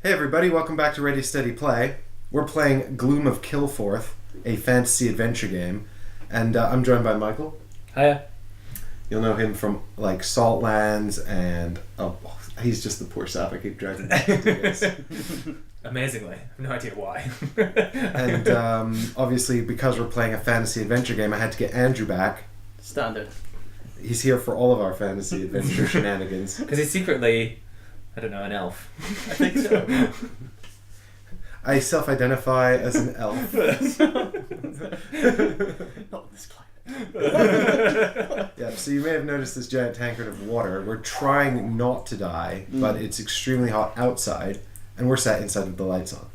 Hey everybody, welcome back to Ready Steady Play. We're playing Gloom of Kilforth, a fantasy adventure game, and I'm joined by Michael. Hiya. You'll know him from like Saltlands and he's just the poor sap I keep dragging back into this. Amazingly, I have no idea why. And obviously because we're playing a fantasy adventure game, I had to get Andrew back. Standard. He's here for all of our fantasy adventure shenanigans. Because he's secretly, I don't know, an elf. I think so. I self-identify as an elf. Not this climate. Yeah, so you may have noticed this giant tankard of water. We're trying not to die, but it's extremely hot outside, and we're sat inside with the lights on.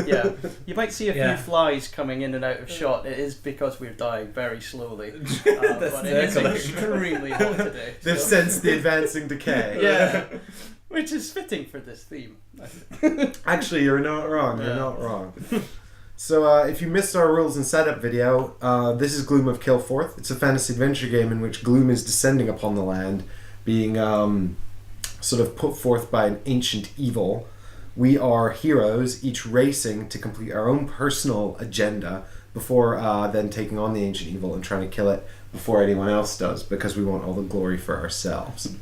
Yeah, you might see a Yeah. few flies coming in and out of shot. It is because we're dying very slowly, but it is extremely hot today. They've so- sensed the advancing decay. Yeah, which is fitting for this theme. I think. Actually, you're not wrong. You're Yeah. not wrong. So, if you missed our rules and setup video, this is Gloom of Kilforth. It's a fantasy adventure game in which gloom is descending upon the land, being sort of put forth by an ancient evil. We are heroes, each racing to complete our own personal agenda before then taking on the ancient evil and trying to kill it before anyone else does, because we want all the glory for ourselves.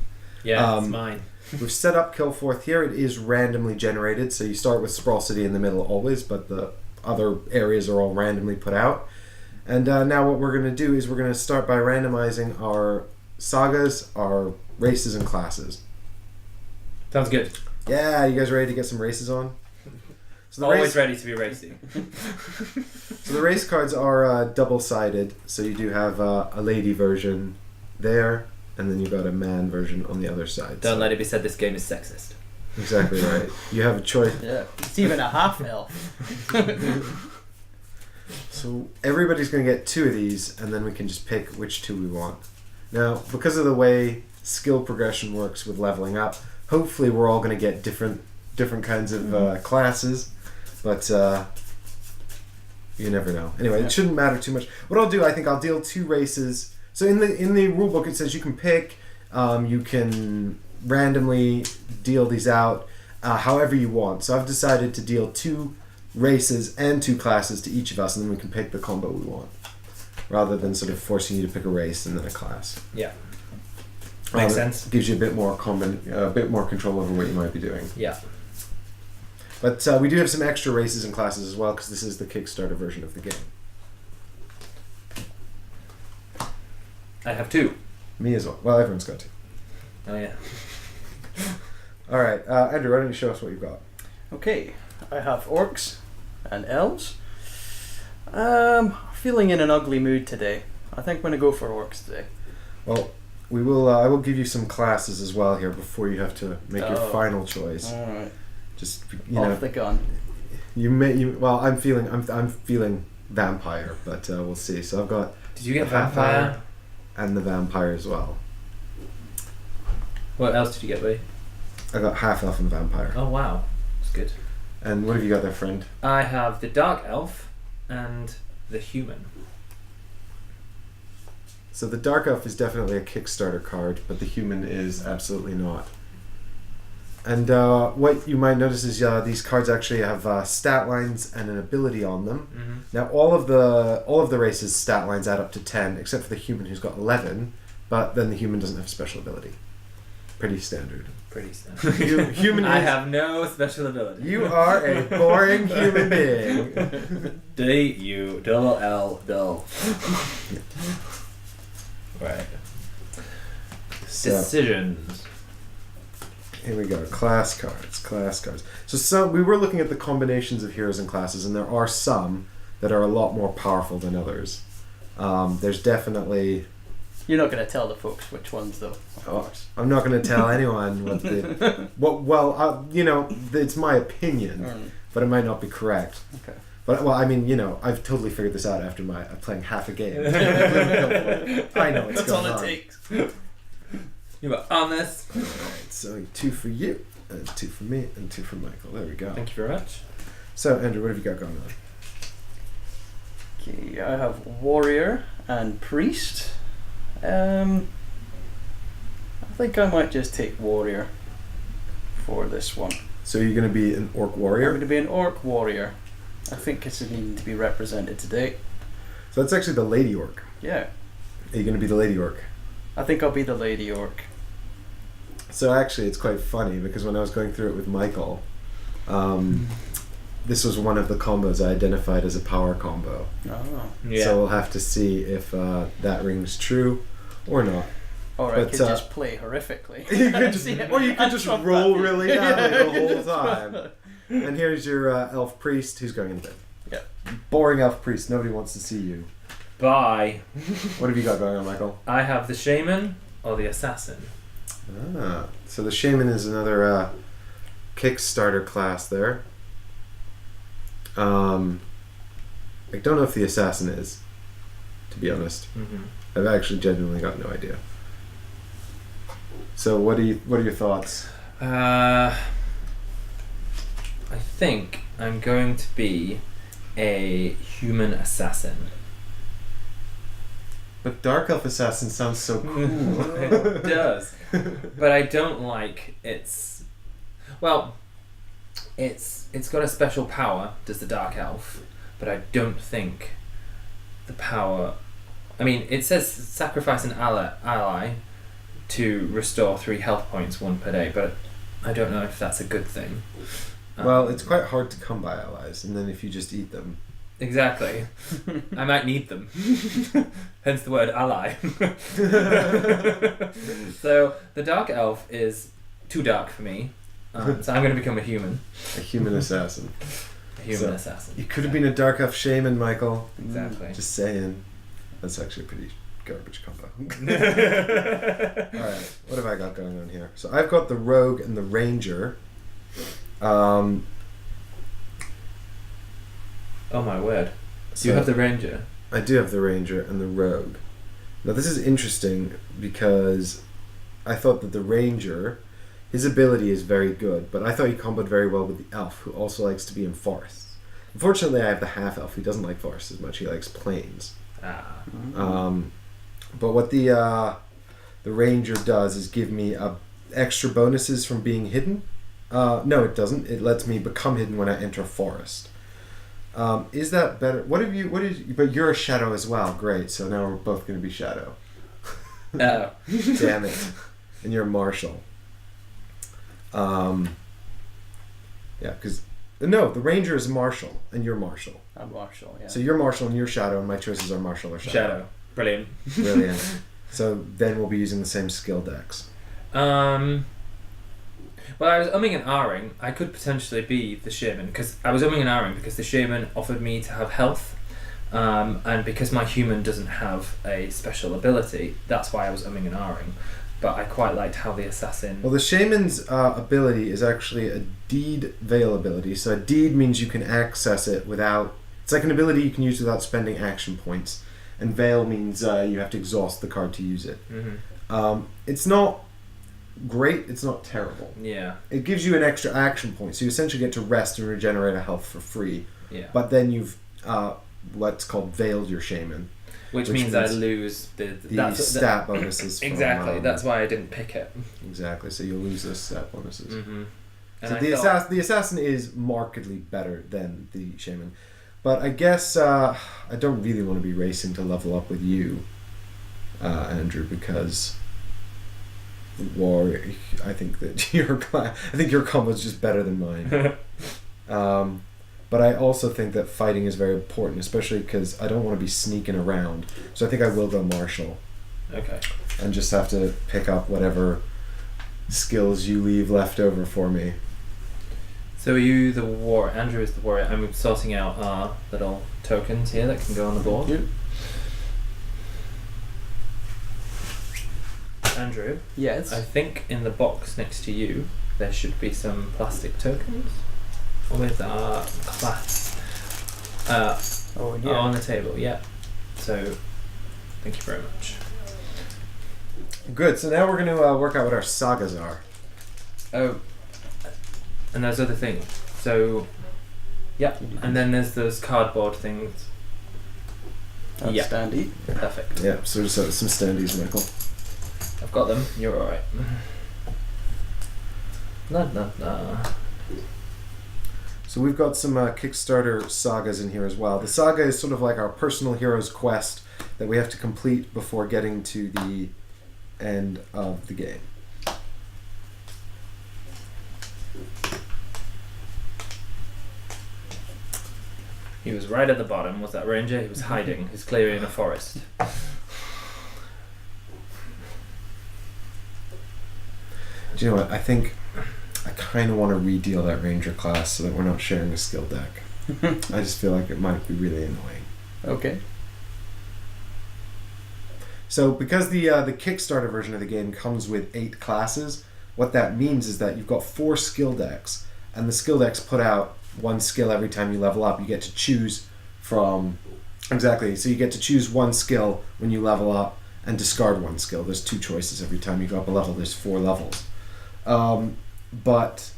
Yeah, it's mine. We've set up Kilforth here. It is randomly generated, so you start with Sprawl City in the middle always, but the other areas are all randomly put out. And now what we're going to do is we're going to start by randomizing our sagas, our races, and classes. Sounds good. Yeah, you guys ready to get some races on? So Always ready to be racy. So the race cards are double-sided, so you do have a lady version there, and then you've got a man version on the other side. Don't let it be said this game is sexist. Exactly right. You have a choice. Yeah, it's even a half elf. So everybody's going to get 2 of these, and then we can just pick which 2 we want. Now, because of the way skill progression works with leveling up, hopefully we're all going to get different kinds of classes, but you never know. Anyway, it shouldn't matter too much. What I'll do, I think I'll deal 2 races. So in the rulebook it says you can pick, you can randomly deal these out however you want. So I've decided to deal 2 races and 2 classes to each of us, and then we can pick the combo we want, rather than sort of forcing you to pick a race and then a class. Yeah. Makes sense. Gives you a bit more control over what you might be doing. Yeah. But we do have some extra races and classes as well, because this is the Kickstarter version of the game. I have 2. Me as well. Well, everyone's got 2. Oh yeah. All right, Andrew, why don't you show us what you've got? Okay, I have orcs and elves. Feeling in an ugly mood today. I think I'm going to go for orcs today. Well, we will. I will give you some classes as well here before you have to make your final choice. All right. Just Off the gun. Well, I'm feeling vampire, but we'll see. So I've got. Did you get vampire? And the vampire as well. What else did you get, buddy? I got half elf and vampire. Oh wow, that's good. And what have you got there, friend? I have the dark elf and the human. So the dark elf is definitely a Kickstarter card, but the human is absolutely not. And what you might notice is these cards actually have stat lines and an ability on them. Mm-hmm. Now all of the races' stat lines add up to 10, except for the human, who's got 11. But then the human doesn't have a special ability. Pretty standard. Pretty standard. Human. I have no special ability. You are a boring human being. D-U-double-L-double. Right. So, Decisions. here we go. Class cards. So we were looking at the combinations of heroes and classes, and there are some that are a lot more powerful than others. There's definitely. You're not going to tell the folks which ones, though. Of course. I'm not going to tell anyone what the. It's my opinion, but it might not be correct. Okay. But I've totally figured this out after playing half a game. I know what's That's going all on. it takes. You were on this. Alright, so 2 for you, and 2 for me, and 2 for Michael. There we go. Thank you very much. So Andrew, what have you got going on? Okay, I have warrior and priest. I think I might just take warrior for this one. So you're going to be an Orc I'm Warrior? going to be an Orc Warrior. I think it's needing to be represented today. So that's actually the Lady Orc. Yeah. Are you going to be the Lady Orc? I think I'll be the Lady Orc. So actually, it's quite funny because when I was going through it with Michael, this was one of the combos I identified as a power combo. Oh. Yeah. So we'll have to see if that rings true or not. Or I But, could just play horrifically. You could just, or you could just roll really badly the whole time. And here's your elf priest who's going in bed. Yeah. Boring elf priest. Nobody wants to see you. Bye. What have you got going on, Michael? I have the shaman or the assassin. So the shaman is another Kickstarter class there. I don't know if the assassin is, to be honest. Mm-hmm. I've actually genuinely got no idea. So what are your thoughts? I think I'm going to be a human assassin. But Dark Elf Assassin sounds so cool. It does. But I don't like its... Well, it's got a special power, does the Dark Elf, but I don't think the power... I mean, it says sacrifice an ally to restore 3 health points, 1 per day, but I don't know if that's a good thing. Well, it's quite hard to come by allies, and then if you just eat them... Exactly. I might need them. Hence the word ally. So the Dark Elf is too dark for me, so I'm going to become a human. A human assassin. A human assassin. You could have been a Dark Elf Shaman, Michael. Exactly. Just saying. That's actually a pretty garbage combo. Alright, what have I got going on here? So I've got the Rogue and the Ranger. Oh my word. So You have the ranger. I do have the Ranger and the Rogue. Now this is interesting because I thought that the Ranger, his ability is very good, but I thought he comboed very well with the Elf, who also likes to be in forests. Unfortunately, I have the Half Elf, who doesn't like forests as much. He likes plains. But what the Ranger does is give me extra bonuses from being hidden. No, it doesn't. It lets me become hidden when I enter a forest. Is that better? But you're a shadow as well. Great. So now we're both going to be shadow. Oh. Damn it. And you're martial. Yeah, because no, the Ranger is martial and you're martial. I'm martial, yeah. So you're martial and you're shadow, and my choices are martial or shadow. Shadow. Brilliant. Brilliant. So then we'll be using the same skill decks. Well, I was umming and ahhing. I could potentially be the shaman because I was umming and ahhing because the shaman offered me to have health, and because my human doesn't have a special ability, that's why I was umming and ahhing. But I quite liked how the assassin... Well, the shaman's ability is actually a deed veil ability. So a deed means you can access it without... It's like an ability you can use without spending action points. And veil means you have to exhaust the card to use it. Mm-hmm. It's not great, it's not terrible. Yeah. It gives you an extra action point, so you essentially get to rest and regenerate a health for free. Yeah. But then you've what's called veiled your shaman. Which means I lose the stat bonuses. Exactly, From, that's why I didn't pick it. Exactly, so you'll lose those stat bonuses. Mm-hmm. So the assassin is markedly better than the shaman. But I guess I don't really want to be racing to level up with you, Andrew, because Warrior. I think that your combo is just better than mine. But I also think that fighting is very important, especially because I don't want to be sneaking around. So I think I will go martial. Okay. And just have to pick up whatever skills you leave left over for me. So are you the warrior? Andrew is the warrior. I'm sorting out our little tokens here that can go on the board. Yep. Andrew? Yes? I think in the box next to you there should be some plastic tokens with our class on the table, yeah. So thank you very much. Good, so now we're going to work out what our sagas are. Oh, and there's other things. So, yeah, and then there's those cardboard things. That's yeah. standy. Perfect. Yeah, so there's some standees, Michael. I've got them. You're alright. La la la. So we've got some Kickstarter sagas in here as well. The saga is sort of like our personal hero's quest that we have to complete before getting to the end of the game. He was right at the bottom, was that ranger? He was hiding. He's clearly in a forest. Do you know what? I think I kind of want to redeal that ranger class so that we're not sharing a skill deck. I just feel like it might be really annoying. Okay. So because the Kickstarter version of the game comes with 8 classes, what that means is that you've got 4 skill decks, and the skill decks put out 1 skill every time you level up. You get to choose from... Exactly. So you get to choose 1 skill when you level up and discard 1 skill. There's 2 choices every time you go up a level. There's 4 levels. But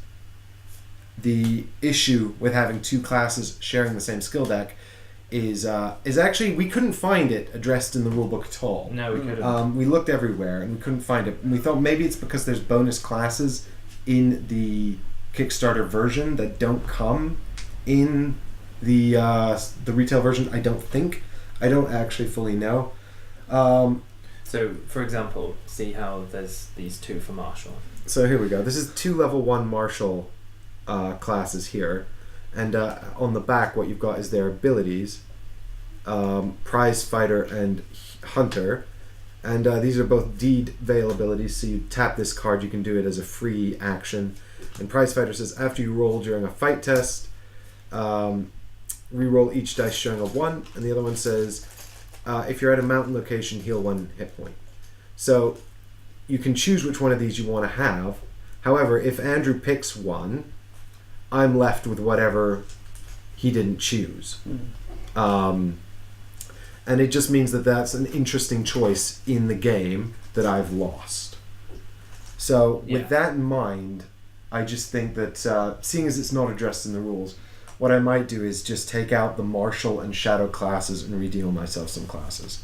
the issue with having 2 classes sharing the same skill deck is actually we couldn't find it addressed in the rulebook at all. No, we couldn't. We looked everywhere and we couldn't find it. And we thought maybe it's because there's bonus classes in the Kickstarter version that don't come in the retail version. I don't think. I don't actually fully know. So, for example, see how there's these 2 for Marshall. So here we go. This is 2 level 1 Marshall classes here. And on the back, what you've got is their abilities, Prize Fighter and Hunter. And these are both Deed Veil abilities, so you tap this card, you can do it as a free action. And Prize Fighter says, after you roll during a fight test, re-roll each dice showing a 1. And the other one says, if you're at a mountain location, heal 1 hit point. So you can choose which one of these you want to have. However, if Andrew picks one, I'm left with whatever he didn't choose. And it just means that that's an interesting choice in the game that I've lost. So with that in mind, I just think that seeing as it's not addressed in the rules, what I might do is just take out the Martial and Shadow classes and redeal myself some classes.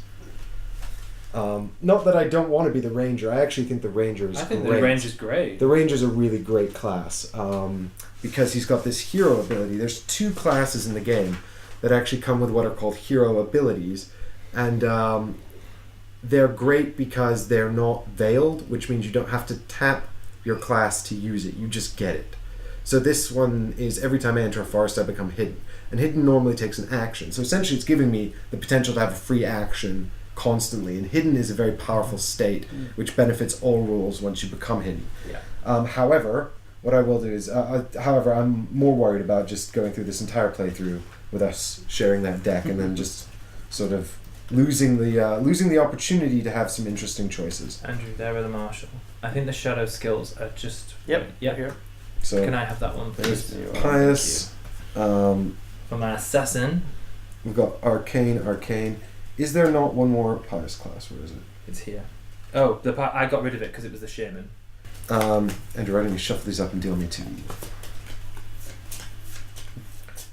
Not that I don't want to be the Ranger. I actually think the Ranger is great. I think the Ranger's great. The Ranger's a really great class because he's got this hero ability. There's 2 classes in the game that actually come with what are called hero abilities, and they're great because they're not veiled, which means you don't have to tap your class to use it. You just get it. So this one is every time I enter a forest, I become hidden. And hidden normally takes an action. So essentially it's giving me the potential to have a free action constantly. And hidden is a very powerful state, which benefits all rules once you become hidden. Yeah. However, what I will do is, I'm more worried about just going through this entire playthrough with us sharing that deck and then just sort of losing the opportunity to have some interesting choices. Andrew, there with the Marshall. I think the Shadow skills are just... Yep. Here. So can I have that one, please? There's Pious. For my Assassin. We've got Arcane. Is there not one more Pious class? Where is it? It's here. Oh, I got rid of it because it was the Shaman. Andrew, why don't you shuffle these up and deal me 2?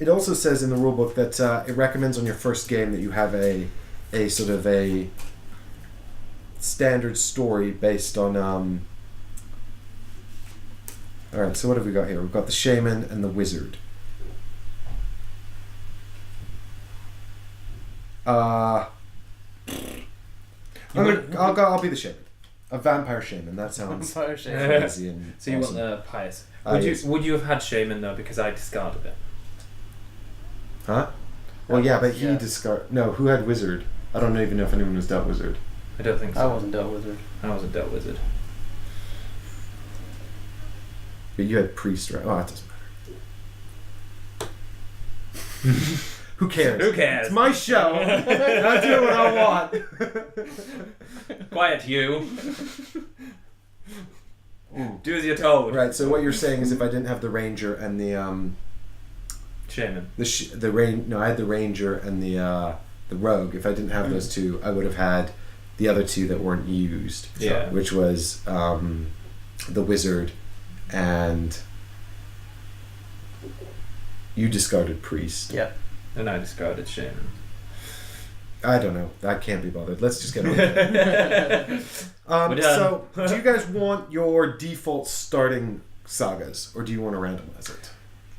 It also says in the rulebook that it recommends on your first game that you have a sort of a standard story based on... Alright, so what have we got here? We've got the Shaman and the Wizard. I'll be the Shaman. A Vampire Shaman. That sounds crazy and so you awesome. want the Pious. Yes. Would you have had Shaman though, because I discarded it? Huh? Well, yeah, but he discarded... No, who had Wizard? I don't even know if anyone was dealt Wizard. I don't think so. I wasn't dealt Wizard. I wasn't dealt Wizard. But you had Priest, right? Oh, that doesn't matter. Who cares? Who cares? It's my show. I do what I want. Quiet, you. Do as you're told. Right. So what you're saying is, if I didn't have the Ranger and the Shaman, I had the Ranger and the Rogue. If I didn't have those 2, I would have had the other 2 that weren't used. Yeah. Which was the Wizard. And you discarded Priest. Yep. And I discarded Shaman. I don't know. I can't be bothered. Let's just get on with it. So, do you guys want your default starting sagas, or do you want to randomize it?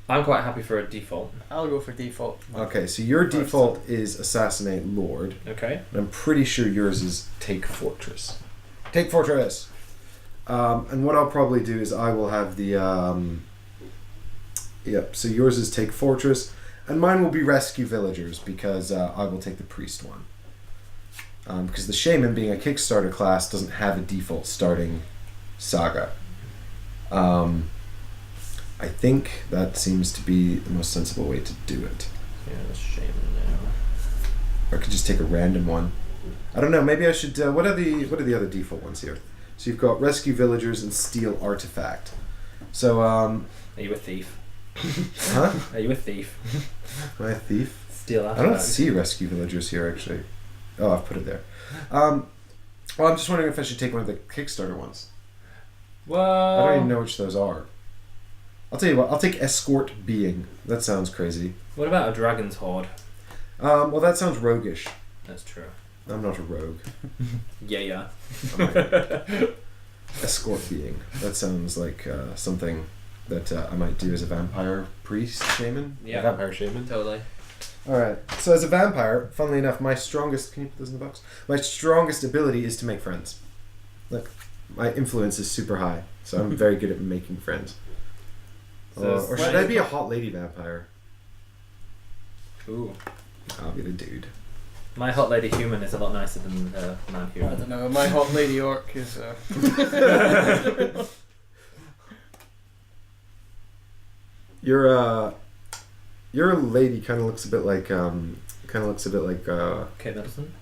I'm quite happy for a default. I'll go for default. Okay, so your default is Assassinate Lord. Okay. And I'm pretty sure yours is Take Fortress. Take Fortress! And what I'll probably do is I will have the... Yep, so yours is Take Fortress, and mine will be Rescue Villagers, because I will take the Priest one. Because the Shaman, being a Kickstarter class, doesn't have a default starting saga. I think that seems to be the most sensible way to do it. Yeah, the Shaman now. Or I could just take a random one. I don't know, maybe I should... what are the other default ones here? So you've got Rescue Villagers and Steal Artifact. So, Are you a thief? Huh? Are you a thief? Am I a thief? Steal I artifact. don't see Rescue Villagers here, actually. Oh, I've put it there. Well, I'm just wondering if I should take one of the Kickstarter ones. Well, I don't even know which those are. I'll tell you what, I'll take Escort Being. That sounds crazy. What about a dragon's horde? Well, that sounds roguish. That's true. I'm not a rogue. Yeah. Escort Being. That sounds like something that I might do as a vampire priest shaman. Yeah. A vampire shaman. Totally. Alright, so as a vampire, funnily enough, my strongest... Can you put this in the box? My strongest ability is to make friends. Look, my influence is super high, so I'm very good at making friends. So Or should I be a hot lady vampire? Ooh. I'll be the dude. My hot lady human is a lot nicer than the man I human. don't know. My hot lady orc is. Your lady kind of looks a bit like Kate Middleton.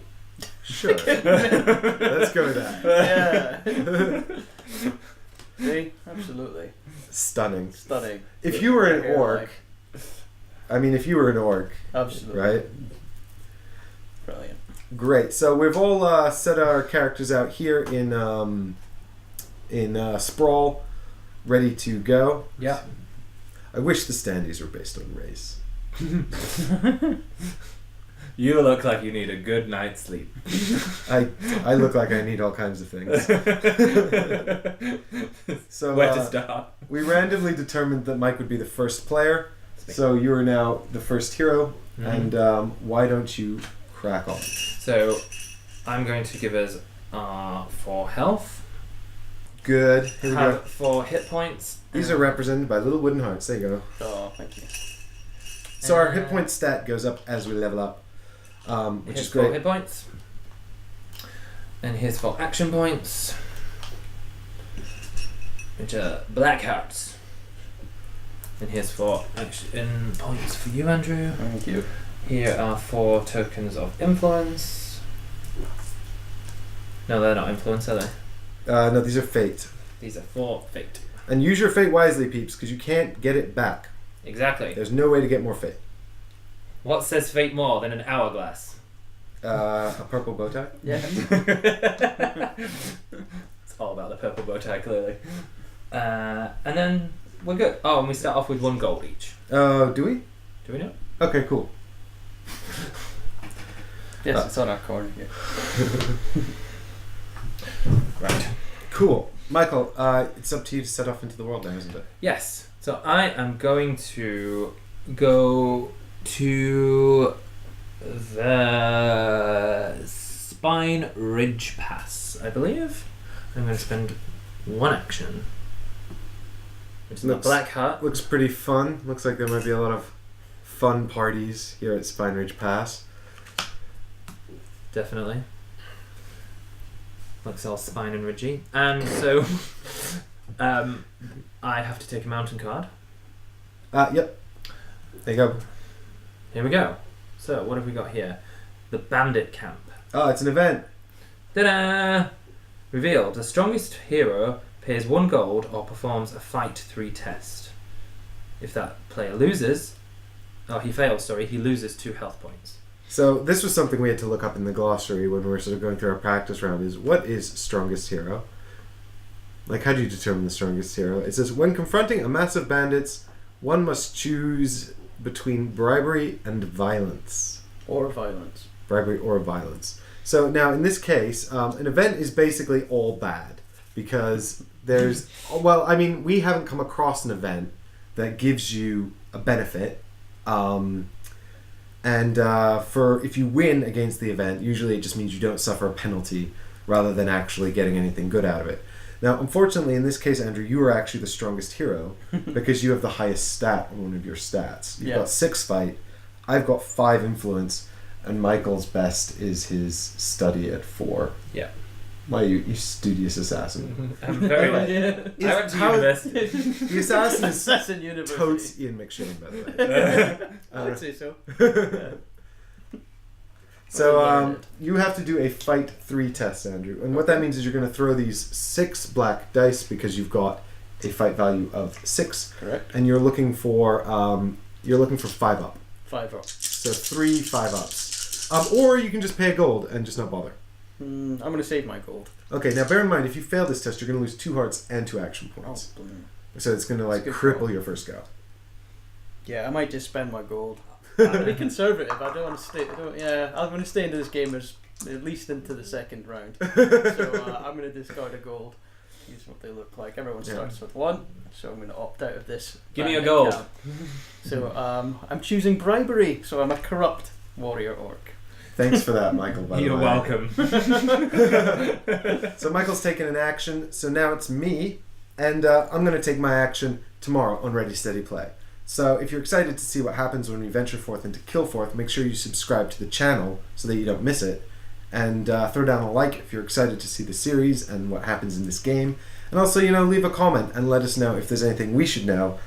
Sure. Let's go with that. Yeah. See, absolutely Stunning. stunning. If you were an Hair orc, like- I mean, if you were an orc, absolutely right? brilliant. Great. So we've all set our characters out here in Sprawl, ready to go. Yeah. I wish the standees were based on race. You look like you need a good night's sleep. I look like I need all kinds of things. So Where to start? we randomly determined that Mike would be the first player. So you are now the first hero, Mhm. and why don't you crack on? So, I'm going to give us 4 health, Good. Here we go. have 4 hit points. These are represented by little wooden hearts. There you go. Oh, thank you. So our hit point stat goes up as we level up, which Here's is 4 great. hit points. And here's 4 action points, which are black hearts. And here's 4 action points for you, Andrew. Thank you. Here are 4 tokens of influence. No, they're not influence, are they? No, these are fate. These are 4 fate. And use your fate wisely, peeps, because you can't get it back. Exactly. There's no way to get more fate. What says fate more than an hourglass? A purple bow tie? Yeah. It's all about the purple bow tie, clearly. And then we're good. Oh, and we start off with 1 gold each. Do we? Do we know? Okay, cool. Yes, it's on our corner here. Right. Cool. Michael, it's up to you to set off into the world now, isn't it? Yes. So I am going to go to the Spine Ridge Pass, I believe. I'm going to spend 1 action. Which is the Black Heart. Looks pretty fun. Looks like there might be a lot of fun parties here at Spine Ridge Pass. Definitely. Looks all spine and ridgy. And so I have to take a mountain card. Yep. There you go. Here we go. So what have we got here? The Bandit Camp. Oh, it's an event. Ta-da! Revealed. The strongest hero pays 1 gold or performs a Fight 3 test. If that player loses... Oh, he fails, sorry. He loses 2 health points. So this was something we had to look up in the glossary when we were sort of going through our practice round, is what is strongest hero? Like, how do you determine the strongest hero? It says, when confronting a mass of bandits, one must choose between bribery and violence. Or violence. Bribery or violence. So now, in this case, an event is basically all bad. because there's well, I mean, we haven't come across an event that gives you a benefit, and for if you win against the event, usually it just means you don't suffer a penalty rather than actually getting anything good out of it. Now, unfortunately, in this case, Andrew, you are actually the strongest hero because you have the highest stat on one of your stats. You've got 6 fight, I've got 5 influence, and Michael's best is his study at 4. Yeah. Why, you studious assassin. I'm very I went to university. The assassin is Assassin University. totes Ian McShane, by the way. I would say so. So you have to do a fight 3 test, Andrew, and what that means is you're going to throw these 6 black dice because you've got a fight value of 6. Correct. And you're looking for 5 up. 5 up. So 3 5-ups, or you can just pay a gold and just not bother. I'm going to save my gold. Okay, now bear in mind if you fail this test, you're going to lose 2 hearts and 2 action points. Oh, brilliant. So it's going to like cripple your first go. Yeah, I might just spend my gold. I'm going to be conservative. I don't want to stay. I'm going to stay into this game at least into the second round. So I'm going to discard a gold. Here's what they look like. Everyone starts with 1, so I'm going to opt out of this. Give me a gold. So I'm choosing bribery. So I'm a corrupt warrior orc. Thanks for that, Michael. By You're the way. welcome. So Michael's taken an action. So now it's me, and I'm going to take my action tomorrow on Ready Steady Play. So if you're excited to see what happens when we venture forth into Kilforth, make sure you subscribe to the channel so that you don't miss it. And throw down a like if you're excited to see the series and what happens in this game. And also, leave a comment and let us know if there's anything we should know,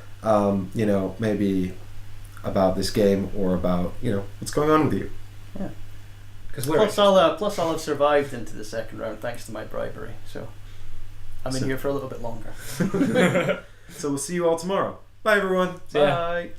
maybe about this game or about, what's going on with you. Yeah. Plus I'll have survived into the second round thanks to my bribery. So I'm in here for a little bit longer. So we'll see you all tomorrow. Bye, everyone. Bye.